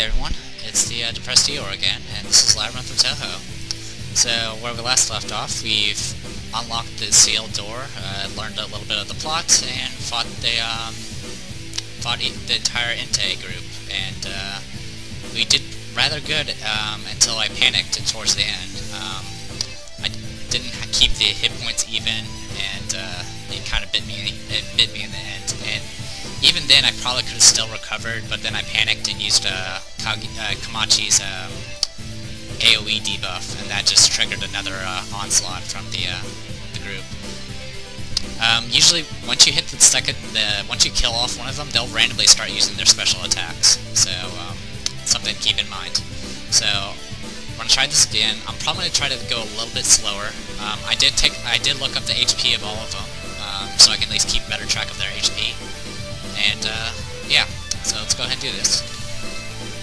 everyone, it's the Depressed Eeyore again, and this is Labyrinth of Touhou. So, where we last left off, we've unlocked the sealed door, learned a little bit of the plot, and fought the entire Eientei group, and we did rather good until I panicked towards the end. I didn't keep the hit points even, and it kind of bit me in the end. And even then, I probably could have still recovered, but then I panicked and used Komachi's AoE debuff, and that just triggered another onslaught from the group. Usually, once you hit once you kill off one of them, they'll randomly start using their special attacks. So, something to keep in mind. So, I'm gonna try this again. I'm probably gonna try to go a little bit slower. I did look up the HP of all of them, so I can at least keep better track of their HP. And, yeah, so let's go ahead and do this.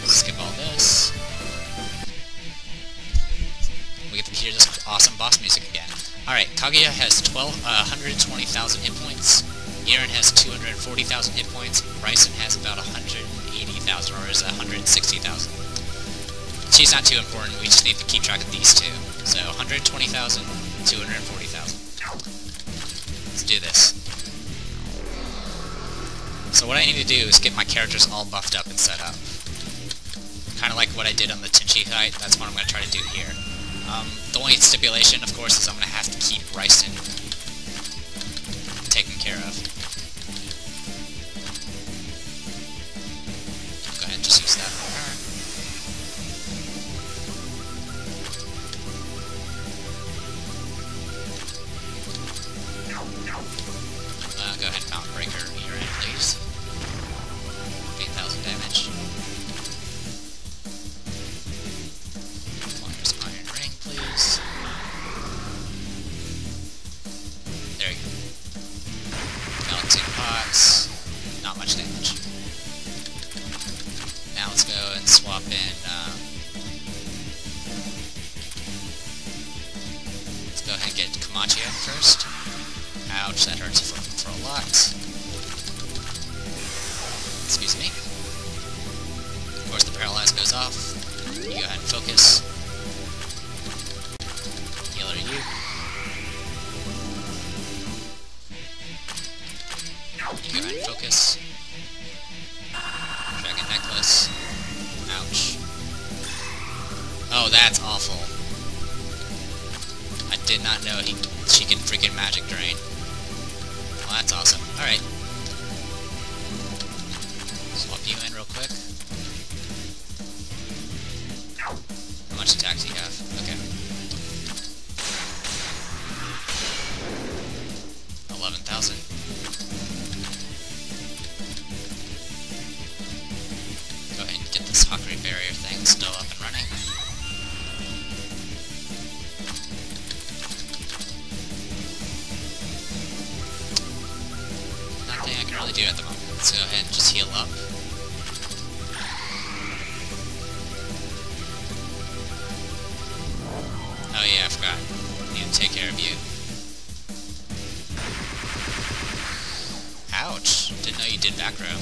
Skip all this. We get to hear this awesome boss music again. Alright, Kaguya has 120,000 hit points, Eren has 240,000 hit points, Reisen has about 180,000, or is it 160,000? She's not too important, we just need to keep track of these two. So, 120,000, 240,000. Let's do this. So what I need to do is get my characters all buffed up and set up. Kind of like what I did on the Tenchi fight, that's what I'm going to try to do here. The only stipulation, of course, is I'm going to have to keep Reisen taken care of. Go ahead and just use that on her. Go ahead and Mountain Breaker Eren, please. 8,000 damage. Where's Iron Ring, please? There you go. Galaxy Pots. Not much damage. Now let's go and swap in, let's go ahead and get Komachi up first. Ouch, that hurts for a lot. Excuse me. Of course, the paralyze goes off. You go ahead and focus. Healer you. You go ahead and focus. Dragon necklace. Ouch. Oh, that's awful. I did not know she can freaking magic drain. Well, that's awesome. Alright. Swap you in real quick. How much attacks do you have? Okay. 11,000. Go ahead and get this Hakuri barrier thing still up and running. Nothing I can really do at the moment. Let's go ahead and just heal up. Oh yeah, I forgot. I need to take care of you. Ouch! Didn't know you did back row.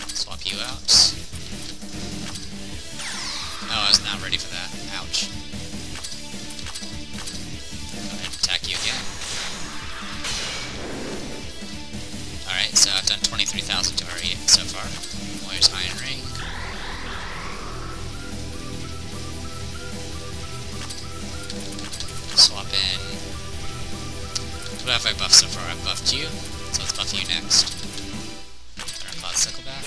Swap you out. Oh, I was not ready for that. Ouch. Go ahead and attack you again. Alright, so I've done 23,000 to her so far. Where's Iron Ring? Swap in. What have I buffed so far? I've buffed you, so let's buff you next. Thundercloud Sickle back.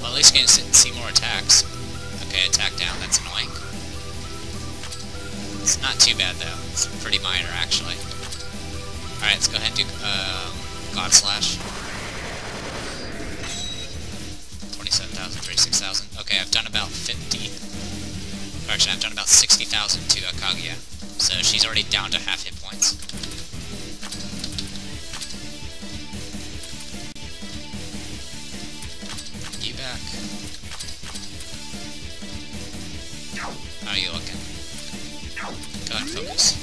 Well, at least you can see more attacks. Okay, attack down, that's annoying. It's not too bad though, it's pretty minor actually. Alright, let's go ahead and do God Slash. 27,000, 36,000. Okay, I've done about 50. Or actually, I've done about 60,000 to Kaguya. So she's already down to half hit points. You back. How are you looking? Go ahead and focus.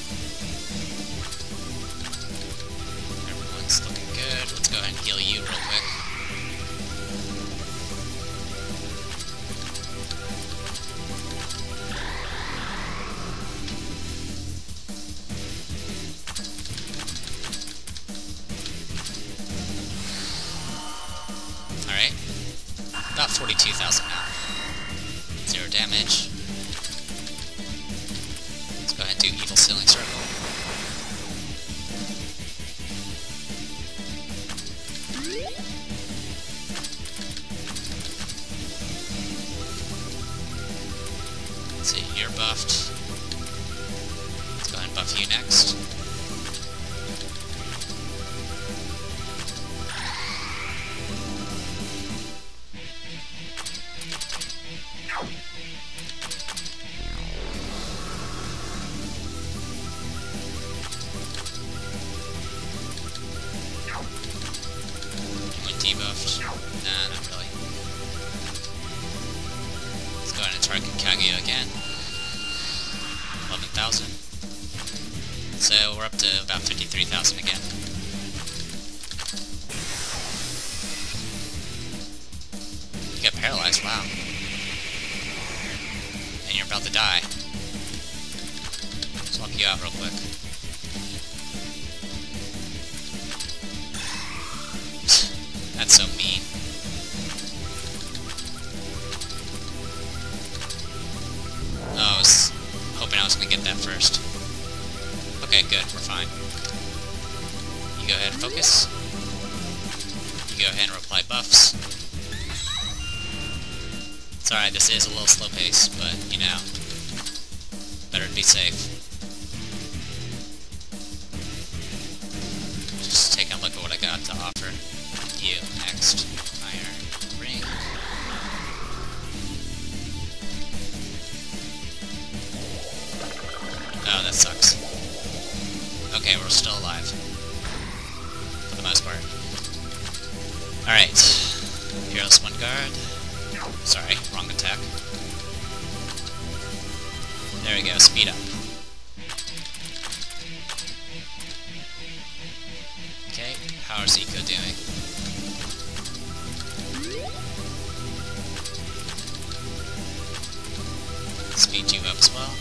42,000 now. 0 damage. Let's go ahead and do Evil Sealing Circle. Let's see, you're buffed. Let's go ahead and buff you next. Debuffed. Nah, not really. Let's go ahead and target Kaguya again. 11,000. So we're up to about 53,000 again. You got paralyzed, wow. And you're about to die. Swap you out real quick. That's so mean. Oh, I was hoping I was gonna get that first. Okay, good, we're fine. You go ahead and focus. You go ahead and apply buffs. It's alright, this is a little slow pace, but, you know, better to be safe. Just take a look at what I got to offer. You next. Iron Ring. Oh, that sucks. Okay, we're still alive. For the most part. Alright. Fearless One Guard. Sorry, wrong attack. There we go, speed up. Okay, how's Eco doing? Speed you up as well.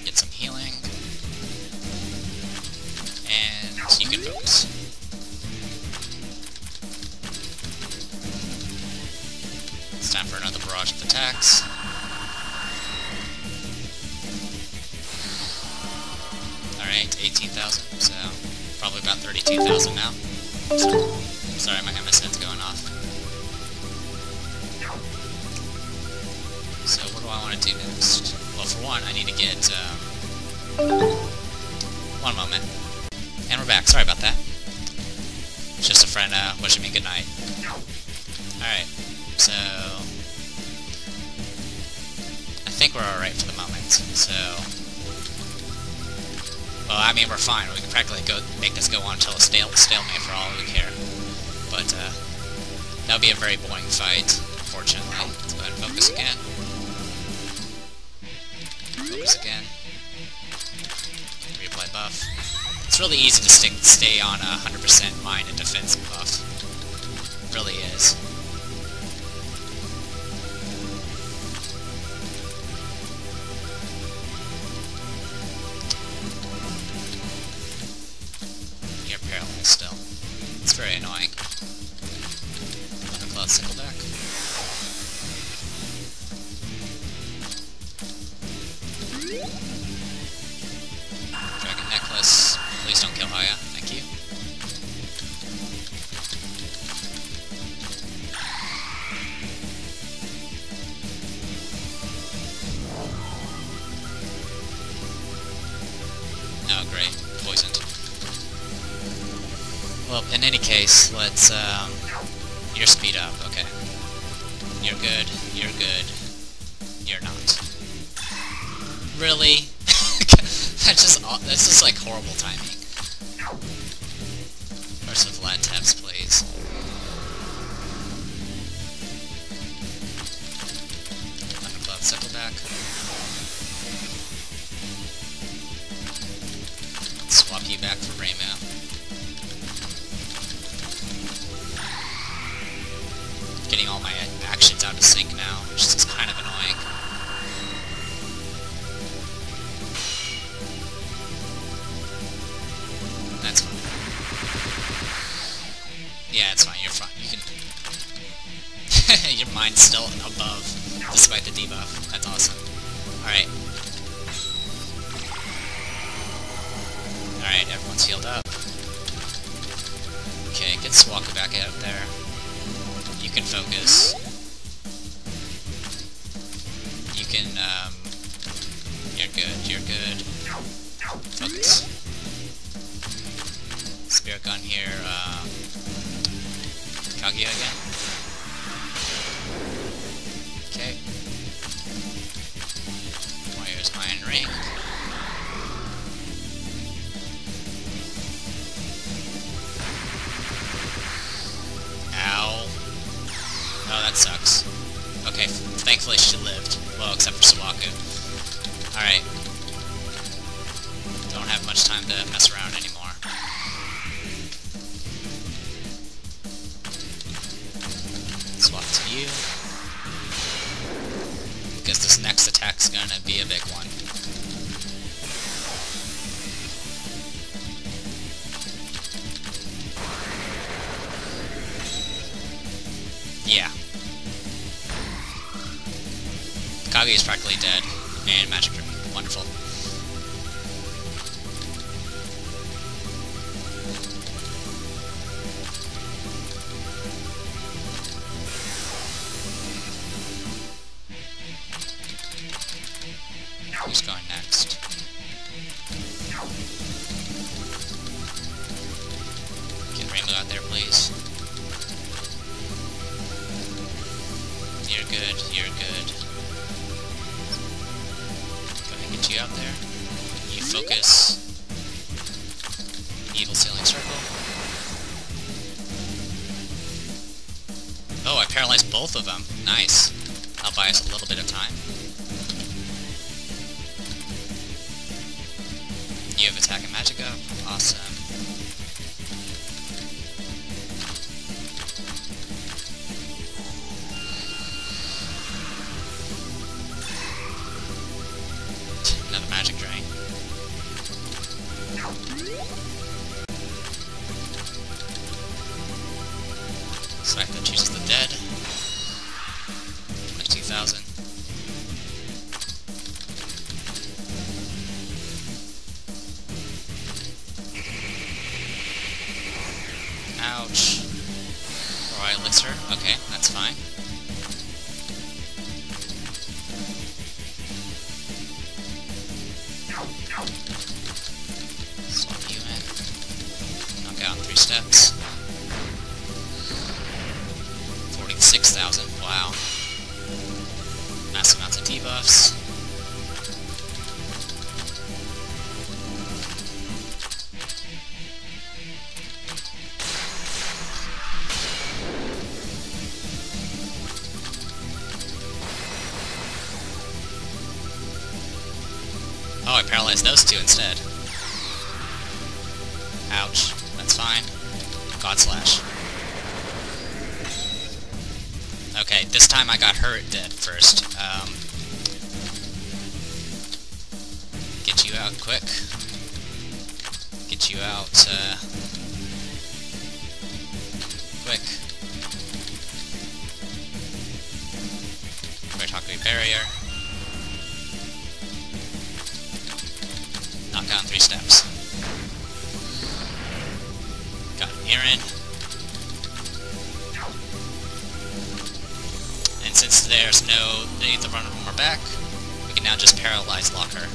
Get some healing. And you can focus. It's time for another barrage of attacks. Alright, 18,000, so probably about 32,000 now. Sorry, my MSN's going off. So what do I want to do next? Well, for one, I need to get, one moment. And we're back, sorry about that. It's just a friend, wishing me good night. Alright, so I think we're alright for the moment, so well, I mean, we're fine. We can practically make this go on until a stalemate for all we care. But, that'll be a very boring fight, unfortunately. Let's go ahead and focus again. Focus again. Reapply buff. It's really easy to stay on a 100% mind and defense buff. It really is. Still. It's very annoying. Thundercloud Sickleback. Dragon Necklace. Please don't kill Aya. Thank you. Oh, great. Poisoned. Well, in any case, let's, you're speed up, okay. You're good, you're not. Really? That's just like horrible timing. First of Vlad Tevs, please. Thundercloud Sickleback. Swap you back for Raymo. Getting all my actions out of sync now, which is kind of annoying. Yeah, it's fine. You're fine. You can... Your mind's still above, despite the debuff. That's awesome. Alright. Alright, everyone's healed up. Okay, get Swaku back out there. You can focus. You can, You're good, you're good. Focus. Spirit Gun here, Kaguya again. Okay. Warrior's Iron Ring. Ow. Oh, that sucks. Okay, thankfully she lived. Well, except for Swaku. Alright. Don't have much time to mess around anymore. Swap to you. Because this next attack's gonna be a big one. Yeah. Kaguya is practically dead. And magic ring. Wonderful. Who's going next? Get Rainbow out there, please. You're good, you're good. Go ahead and get you out there. You focus. Evil Sealing Circle. Oh, I paralyzed both of them. Nice. I'll buy us a little bit of time. You have attack and magic up. Awesome. Another magic drain. Swipe that chooses the dead. 22,000. Ouch. Or Elixir. Okay, that's fine. Swap you in. Knock out in 3 steps. 46,000. Wow. Massive amounts of debuffs. Oh, I paralyzed those two instead. Ouch. That's fine. God Slash. Okay, this time I got hurt dead first. Get you out quick. Get you out, quick. Great Haku Barrier. Knock out in 3 steps. Got Irin. And since there's no need to run her back, we can now just paralyze lock her.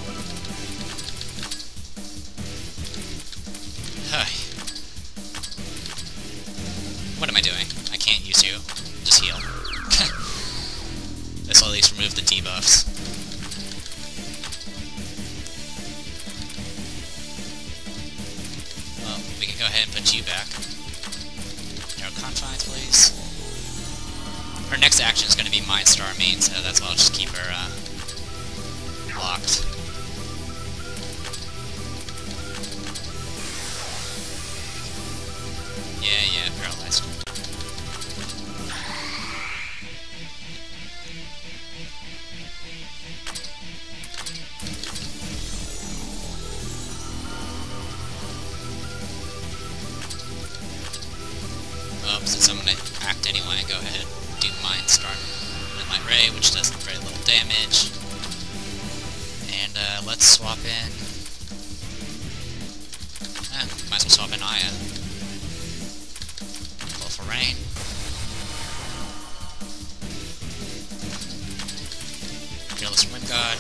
What am I doing? I can't use you. Just heal. This will at least remove the debuffs. Well, we can go ahead and put you back. Narrow Confines, please. Her next action is going to be Mind Starmine, so that's why I'll just keep her locked. Yeah, paralyzed. go ahead and do Mind Starmine Moonlight Ray, which does very little damage. And let's swap in. Might as well swap in Aya. Roll for Rain. Fearless Wind God.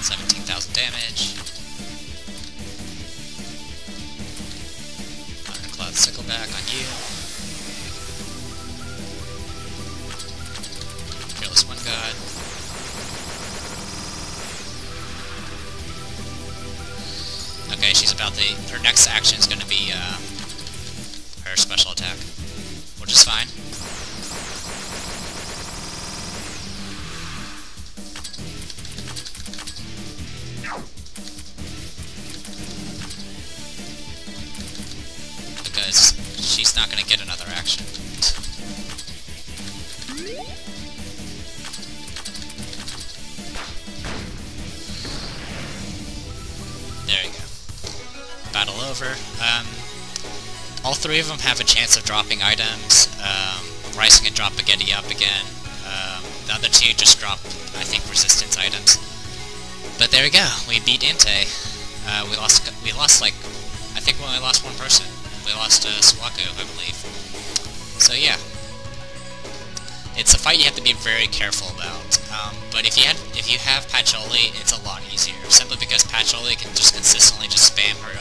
17,000 damage. Cloud Sickleback on you. Fearless Wind God. Okay, she's about to... her next action is going to be her special attack, which is fine. Because she's not going to get another action. There you go. Battle over. All three of them have a chance of dropping items. Reisen can drop Spaghetti up again. The other two just drop, I think, resistance items. But there we go. We beat Eientei. We lost like, I think we only lost one person. We lost Swaku, I believe. So yeah, it's a fight you have to be very careful about. But if you have Patriot, it's a lot easier. Simply because Patriot can just consistently just spam her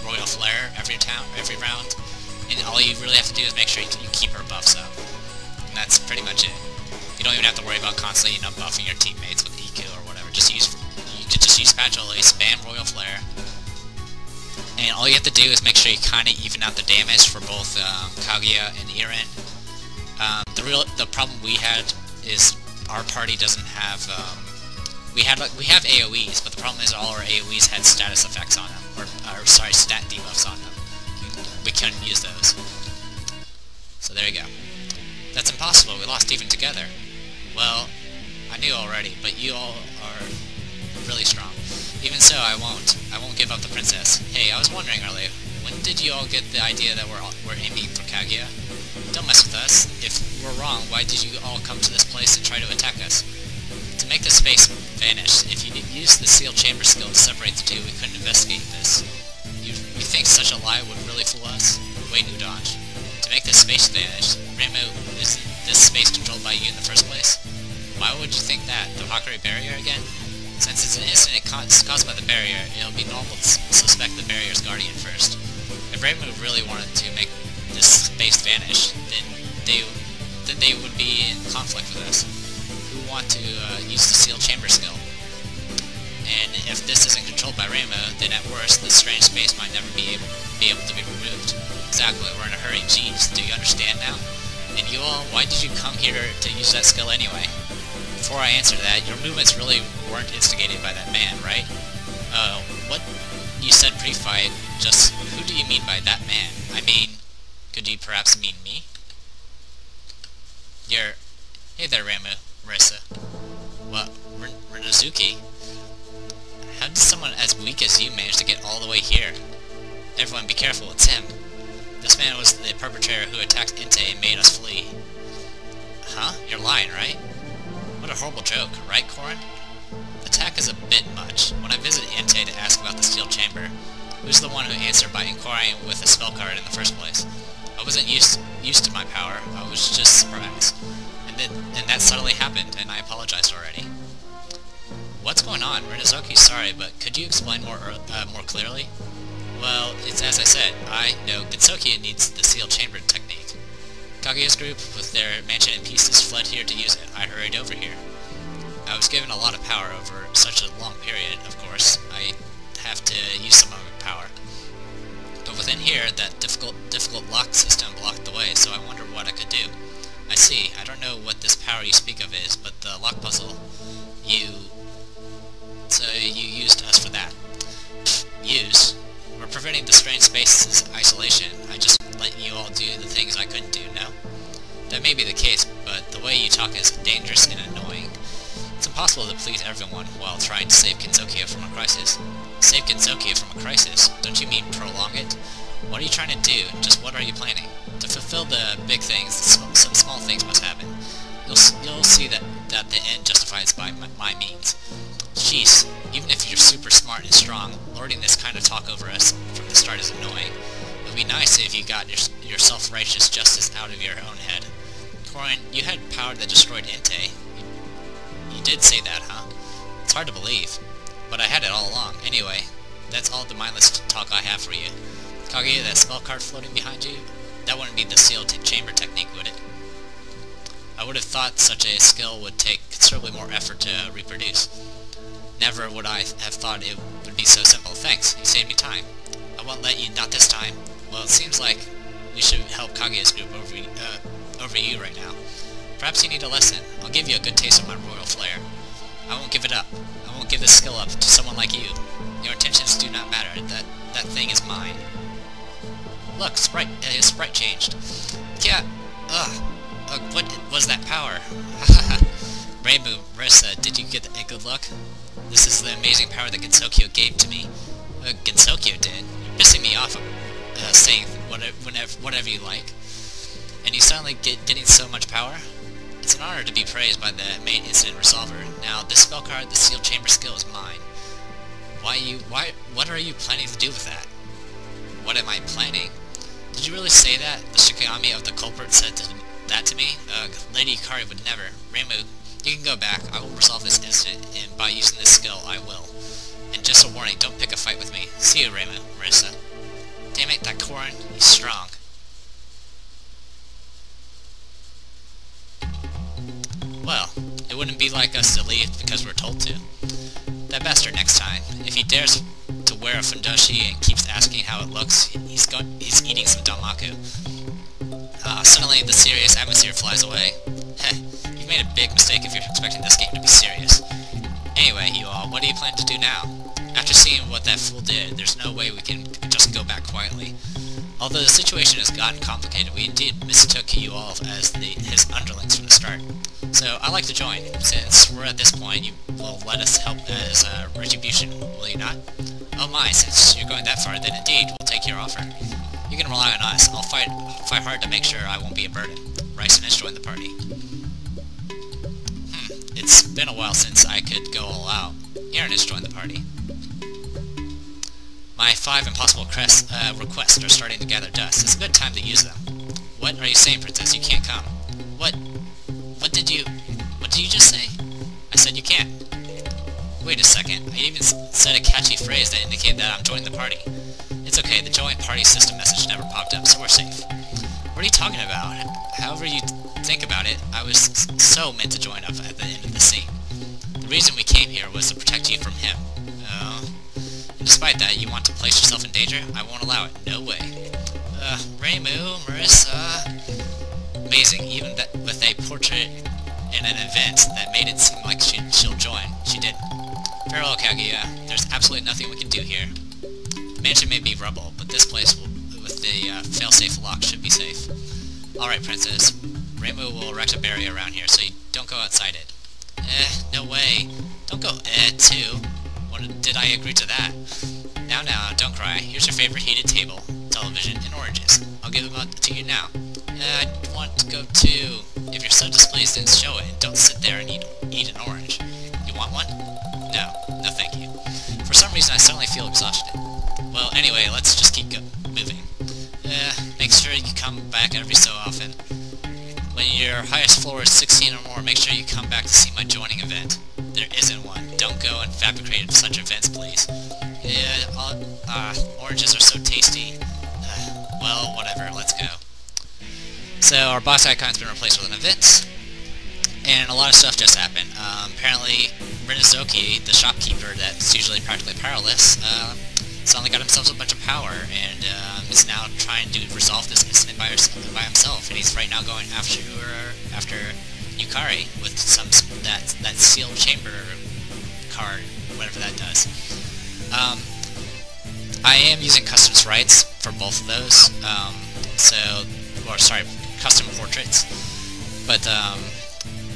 Royal Flare every round, and all you really have to do is make sure you keep her buffs up. And that's pretty much it. You don't even have to worry about constantly buffing your teammates with EQ or whatever. You can just use Patriot, spam Royal Flare. And all you have to do is make sure you kind of even out the damage for both Kaguya and Irin. The problem we had is our party doesn't have. We have AOEs, but the problem is all our AOEs had status effects on them, or sorry, stat debuffs on them. We couldn't use those. So there you go. That's impossible. We lost even together. Well, I knew already, but you all are really strong. Even so, I won't give up the princess. Hey, I was wondering earlier, when did you all get the idea that we're aiming for Kaguya? Don't mess with us. If we're wrong, why did you all come to this place and try to attack us? To make the space vanish, if you used the sealed chamber skill to separate the two, we couldn't investigate this. You think such a lie would really fool us? Wait, New Dodge. To make the space vanish, Reimu, isn't this space controlled by you in the first place? Why would you think that? The Hakurei barrier again? Since it's an incident caused by the barrier, it'll be normal to suspect the barrier's guardian first. If Reimu really wanted to make this space vanish, then they would be in conflict with us, who want to use the sealed chamber skill. And if this isn't controlled by Reimu, then at worst, this strange space might never be able to be removed. Exactly, we're in a hurry. Jeez, do you understand now? And you all, why did you come here to use that skill anyway? Before I answer that, your movements really weren't instigated by that man, right? What you said pre-fight, just who do you mean by that man? I mean, could you perhaps mean me? Hey there, Marissa. What, Rinazuki? How did someone as weak as you manage to get all the way here? Everyone be careful, it's him. This man was the perpetrator who attacked Eientei and made us flee. Huh? You're lying, right? What a horrible joke, right, Korin? Attack is a bit much. When I visited Eientei to ask about the steel chamber, who's the one who answered by inquiring with a spell card in the first place? I wasn't used to my power, I was just surprised. And that suddenly happened, and I apologized already. What's going on? Rinazuki's sorry, but could you explain more clearly? Well, it's as I said, I know Gensokya needs the sealed chamber technique. Kaguya's group, with their mansion in pieces, fled here to use it. I hurried over here. I was given a lot of power over such a long period, of course. I have to use some of my power. But within here, that difficult lock system blocked the way, so I wondered what I could do. I see. I don't know what this power you speak of is, but the lock puzzle, So you used us for that. Use? We're preventing the strange space's isolation. I just let you all do the things I couldn't do, no? That may be the case, but the way you talk is dangerous and annoying. It's impossible to please everyone while trying to save Gensokya from a crisis. Save Gensokia from a crisis. Don't you mean prolong it? What are you trying to do? Just what are you planning? To fulfill the big things, some small things must happen. You'll see that the end justifies by my means. Jeez, even if you're super smart and strong, lording this kind of talk over us from the start is annoying. It would be nice if you got your self-righteous justice out of your own head. Corin, you had power that destroyed Eientei. You did say that, huh? It's hard to believe, but I had it all along. Anyway, that's all the mindless talk I have for you. Kaguya, that spell card floating behind you? That wouldn't be the sealed chamber technique, would it? I would have thought such a skill would take considerably more effort to reproduce. Never would I have thought it would be so simple. Thanks, you saved me time. I won't let you, not this time. Well, it seems like we should help Kaguya's group over you right now. Perhaps you need a lesson. I'll give you a good taste of my royal flair. I won't give it up. I won't give this skill up to someone like you. Your intentions do not matter. That thing is mine. Look, his sprite changed. Yeah, what was that power? Rainbow, Marissa, did you get a good look? This is the amazing power that Gensokia gave to me. Gensokia did? You're pissing me off saying whatever you like. And you suddenly getting so much power? It's an honor to be praised by the main incident resolver. Now, this spell card, the sealed chamber skill, is mine. What are you planning to do with that? What am I planning? Did you really say that? The Shikigami of the culprit said that to me? Lady Ikari would never. Reimu, you can go back. I will resolve this incident, and by using this skill, I will. And just a warning, don't pick a fight with me. See you, Reimu, Marissa. Damn it, that Corin, he's strong. Well, it wouldn't be like us to leave because we're told to. That bastard next time. If he dares to wear a fundoshi and keeps asking how it looks, he's eating some danmaku. Suddenly the serious atmosphere flies away. Heh, you've made a big mistake if you're expecting this game to be serious. Anyway, you all, what do you plan to do now? After seeing what that fool did, there's no way we can just go back quietly. Although the situation has gotten complicated, we indeed mistook you all as his underlings from the start. So, I'd like to join. Since we're at this point, you will let us help as retribution, will you not? Oh my, since you're going that far, then indeed, we'll take your offer. You can rely on us. I'll fight hard to make sure I won't be a burden. Reisen has joined the party. It's been a while since I could go all out. Aaron has joined the party. My 5 impossible requests are starting to gather dust. It's a good time to use them. What are you saying, Princess? You can't come. What did you just say? I said you can't. Wait a second. I even said a catchy phrase that indicated that I'm joining the party. It's okay, the join party system message never popped up, so we're safe. What are you talking about? However you think about it, I was so meant to join up at the end of the scene. The reason we came here was to protect you from him. And despite that, you want to place yourself in danger? I won't allow it. No way. Reimu, Marissa... Amazing, even that with a portrait and an event that made it seem like she'll join, she didn't. Farewell, Kaguya. There's absolutely nothing we can do here. The mansion may be rubble, but this place with the fail-safe lock should be safe. Alright, Princess. Reimu will erect a barrier around here, so you don't go outside it. No way. Don't go, too. Did I agree to that? Now, don't cry. Here's your favorite heated table, television, and oranges. I'll give them to you now. I want to go too. If you're so displeased, then show it, and don't sit there and eat an orange. You want one? No, thank you. For some reason, I suddenly feel exhausted. Well, anyway, let's just keep moving. Make sure you come back every so often. When your highest floor is 16 or more, make sure you come back to see my joining event. There isn't one. Don't go and fabricate such events, please. Oranges are so tasty. Well, whatever, let's go. So, our boss icon's been replaced with an event, and a lot of stuff just happened. Apparently, Rinazoki, the shopkeeper that's usually practically powerless, suddenly got himself a bunch of power, and is now trying to resolve this incident by himself, and he's right now going after Yukari with that sealed chamber card, whatever that does. I am using custom sprites for both of those, custom portraits, but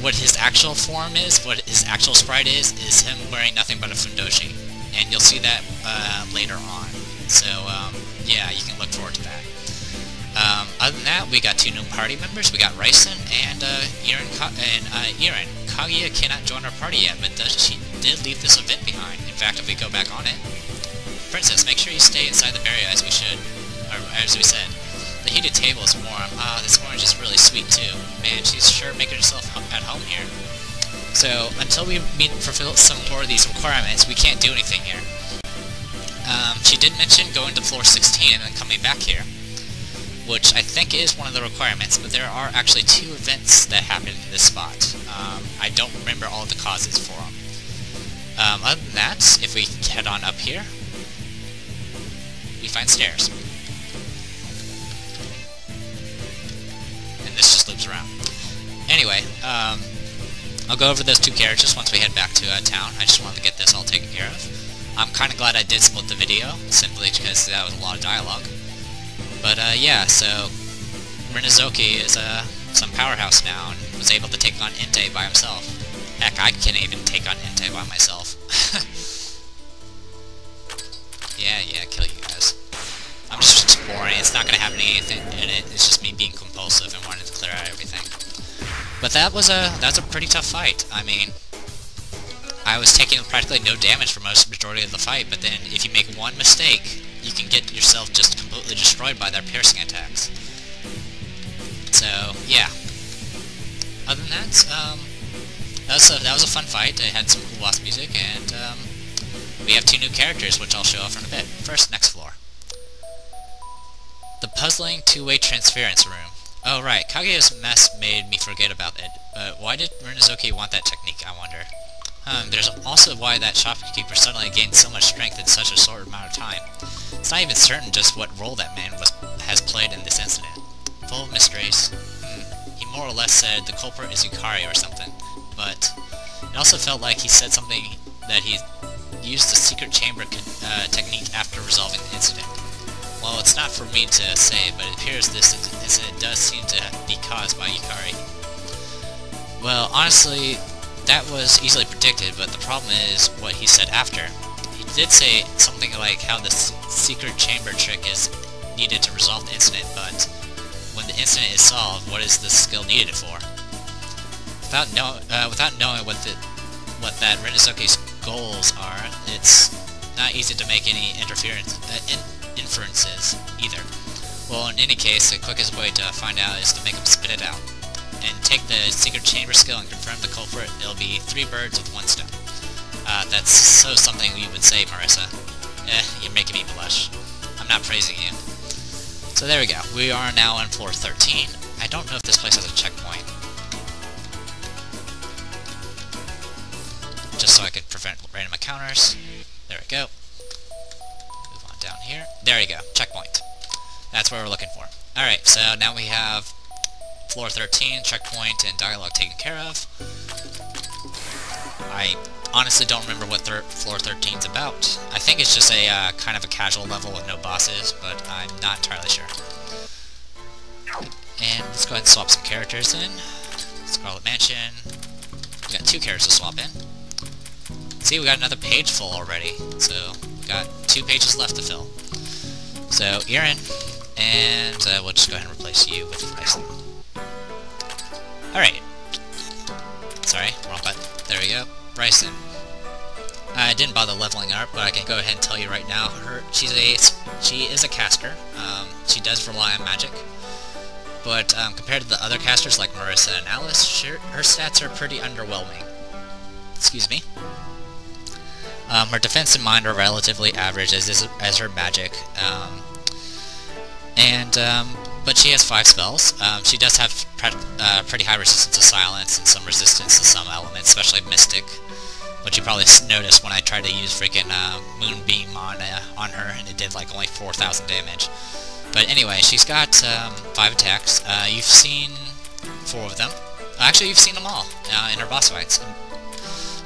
what his actual form is, what his actual sprite is him wearing nothing but a fundoshi. and you'll see that later on. So yeah, you can look forward to that. Other than that, we got 2 new party members. We got Reisen and Eiren. Kaguya cannot join our party yet, but she did leave this event behind. In fact, if we go back on it, Princess, make sure you stay inside the barrier as we should, or as we said. The heated table is warm. This orange is really sweet too. Man, she's sure making herself at home here. So until we fulfill some more of these requirements, we can't do anything here. She did mention going to floor 16 and then coming back here, which I think is one of the requirements, but there are actually 2 events that happen in this spot. I don't remember all the causes for them. Other than that, if we head on up here, we find stairs. And this just loops around. Anyway, I'll go over those 2 characters once we head back to town. I just wanted to get this all taken care of. I'm kind of glad I did split the video, simply because that was a lot of dialogue. But yeah, so Renazoki is some powerhouse now and was able to take on Eientei by himself. Heck, I can't even take on Eientei by myself. Yeah, kill you guys. I'm just exploring. It's not going to have anything in it. It's just me being compulsive and wanting to clear out everything. But that's a pretty tough fight. I mean, I was taking practically no damage for most majority of the fight, but then if you make one mistake, you can get yourself just completely destroyed by their piercing attacks. So, yeah. Other than that, that was a fun fight. It had some cool boss music, and we have 2 new characters, which I'll show off in a bit. First, next floor. The puzzling 2-way transference room. Oh right, Kaguya's mess made me forget about it, but why did Renazoki want that technique, I wonder? There's also why that shopkeeper suddenly gained so much strength in such a short amount of time. It's not even certain just what role that man has played in this incident. Full of mysteries. He more or less said the culprit is Yukari or something, but it also felt like he said something that he used the secret chamber technique after resolving the incident. Well, it's not for me to say, but it appears this incident does seem to be caused by Yukari. Well, honestly, that was easily predicted, but the problem is what he said after. He did say something like how the secret chamber trick is needed to resolve the incident, but when the incident is solved, what is the skill needed for? Without knowing what that Renazoki's goals are, it's not easy to make any inferences either. Well, in any case, the quickest way to find out is to make him spit it out. And take the secret chamber skill and confirm the culprit. It'll be 3 birds with 1 stone. That's so something you would say, Marissa. You're making me blush. I'm not praising you. So there we go. We are now on floor 13. I don't know if this place has a checkpoint. Just so I could prevent random encounters. There we go. Move on down here. There you go. Checkpoint. That's what we're looking for. Alright, so now we have floor 13, checkpoint, and dialogue taken care of. I honestly don't remember what floor 13 is about. I think it's just a kind of a casual level with no bosses, but I'm not entirely sure. And let's go ahead and swap some characters in. Scarlet Mansion. We got 2 characters to swap in. See, we got another page full already, so we got 2 pages left to fill. So, Eiren, and we'll just go ahead and replace you with Reisen. Alright. Sorry, wrong button. There we go. Reisen. I didn't bother leveling her up, but I can go ahead and tell you right now, she is a caster. She does rely on magic. But compared to the other casters like Marissa and Alice, her stats are pretty underwhelming. Excuse me. Her defense and mind are relatively average, as her magic. But she has 5 spells. She does have pretty high resistance to silence and some resistance to some elements, especially Mystic, which you probably noticed when I tried to use freaking Moonbeam on her, and it did like only 4,000 damage. But anyway, she's got 5 attacks. You've seen 4 of them. Actually, you've seen them all in her boss fights.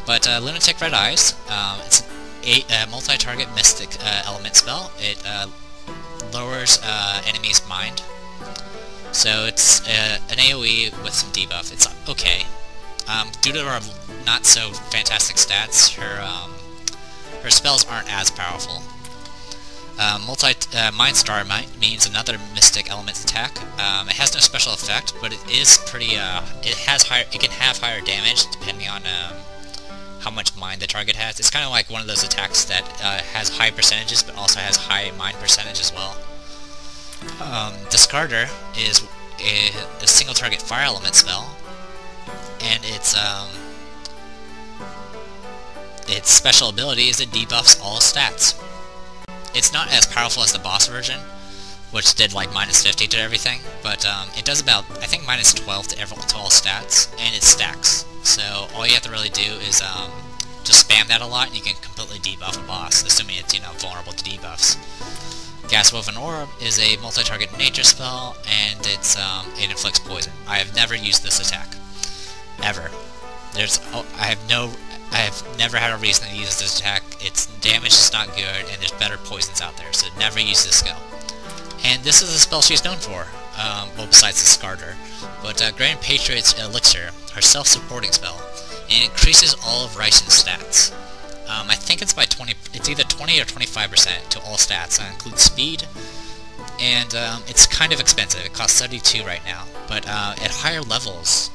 But Lunatic Red Eyes, it's a multi-target Mystic element spell. It lowers enemy's mind. So it's an AoE with some debuff. It's okay. Due to her not so fantastic stats, her her spells aren't as powerful. Mind Starmine means another Mystic Elements attack. It has no special effect, but it is pretty, it can have higher damage depending on, how much mind the target has. It's kind of like one of those attacks that, has high percentages, but also has high mind percentage as well. Discarder is a single target fire element spell, and its special ability is it debuffs all stats. It's not as powerful as the boss version, which did like -50 to everything, but it does about, I think, -12 to all stats, and it stacks. So all you have to really do is just spam that a lot, and you can completely debuff a boss, assuming it's, you know, vulnerable to debuffs. Gas Woven Orb is a multi-target nature spell, and it inflicts poison. I have never used this attack, ever. I have never had a reason to use this attack. Its damage is not good, and there's better poisons out there, so never use this skill. And this is a spell she's known for, well, besides the Discarder. But Grand Patriot's Elixir, her self-supporting spell, and it increases all of Reisen's stats. I think it's by 20, it's either 20 or 25% to all stats. That includes speed, and it's kind of expensive. It costs 72 right now, but at higher levels,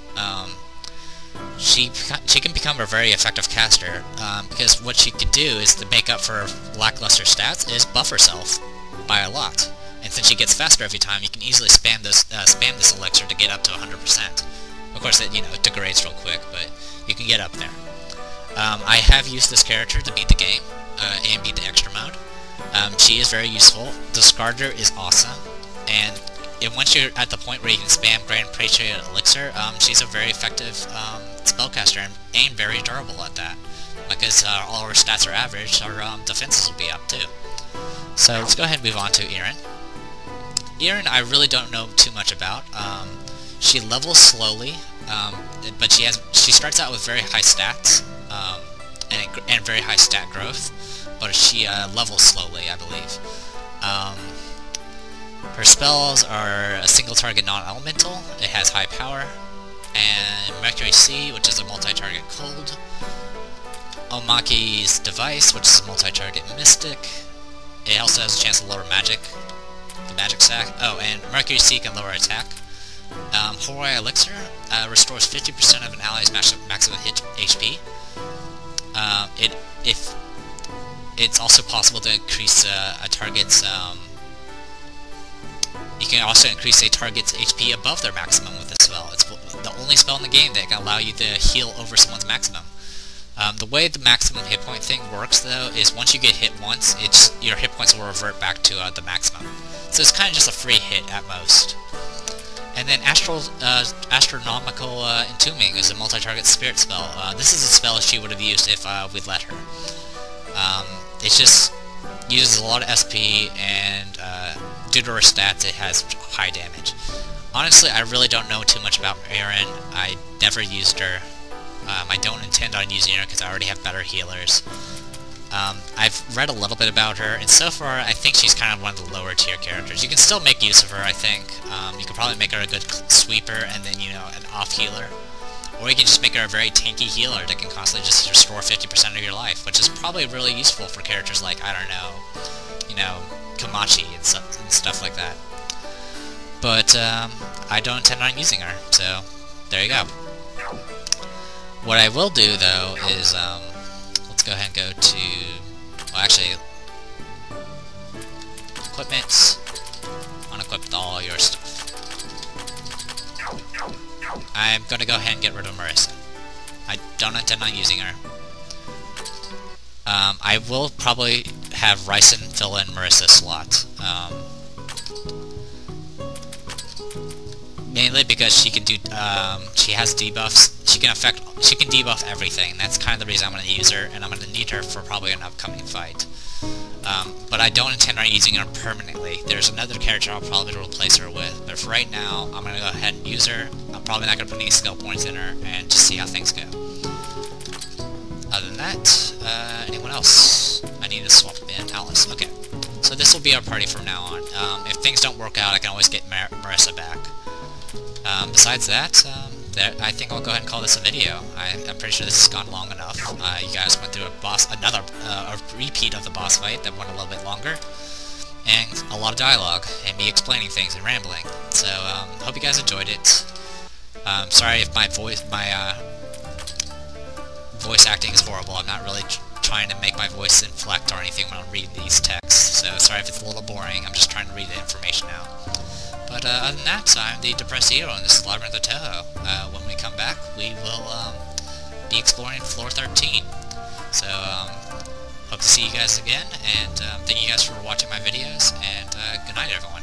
she can become a very effective caster, because what she can do is, to make up for lackluster stats, is buff herself by a lot. And since she gets faster every time, you can easily spam this elixir to get up to 100%. Of course, it, you know, it degrades real quick, but you can get up there. I have used this character to beat the game, and beat the extra mode. She is very useful. Discarder is awesome, and once you're at the point where you can spam Grand Patriot Elixir, she's a very effective spellcaster, and very durable at that. Because all her stats are average, her defenses will be up too. So let's go ahead and move on to Eientei. Eientei I really don't know too much about. She levels slowly, but she starts out with very high stats, and very high stat growth, but she levels slowly, I believe. Her spells are a single target non-elemental, it has high power, and Mercury Sea, which is a multi-target cold, Omaki's Device, which is a multi-target mystic. It also has a chance to lower magic, the magic stack. Oh, and Mercury Sea can lower attack. Horai Elixir restores 50% of an ally's maximum hit HP. It's also possible to increase a target's. You can also increase a target's HP above their maximum with this spell. It's the only spell in the game that can allow you to heal over someone's maximum. The way the maximum hit point thing works, though, is once you get hit once, your hit points will revert back to the maximum. So it's kind of just a free hit at most. And then Astronomical Entombing is a multi-target spirit spell. This is a spell she would have used if we'd let her. It just uses a lot of SP, and due to her stats, it has high damage. Honestly, I really don't know too much about Eientei. I never used her. I don't intend on using her because I already have better healers. I've read a little bit about her, and so far I think she's kind of one of the lower tier characters. You can still make use of her, I think. You could probably make her a good sweeper and then, you know, an off healer. Or you can just make her a very tanky healer that can constantly just restore 50% of your life, which is probably really useful for characters like, I don't know, you know, Kamachi and stuff like that. But I don't intend on using her, so there you go. What I will do, though, is, let's go ahead and go to, well, actually, equipment, unequip all your stuff. I'm gonna go ahead and get rid of Marissa. I don't intend on using her. I will probably have Reisen fill in Marissa's slot. Mainly because she can do, she has debuffs. She can debuff everything. That's kind of the reason I'm going to use her, and I'm going to need her for probably an upcoming fight. But I don't intend on using her permanently. There's another character I'll probably replace her with, but for right now, I'm going to go ahead and use her. I'm probably not going to put any skill points in her, and just see how things go. Other than that, anyone else? I need to swap in Alice. Okay, so this will be our party from now on. If things don't work out, I can always get Marissa back. Besides that, I think I'll go ahead and call this a video. I'm pretty sure this has gone long enough. You guys went through a repeat of the boss fight that went a little bit longer, and a lot of dialogue, and me explaining things and rambling. So, hope you guys enjoyed it. Sorry if my voice acting is horrible. I'm not really trying to make my voice inflect or anything when I read these texts, so sorry if it's a little boring. I'm just trying to read the information out. But other than that, I'm the Depressed Hero, and this is Labyrinth of Touhou. When we come back, we will be exploring floor 13. So, hope to see you guys again, and thank you guys for watching my videos, and good night, everyone.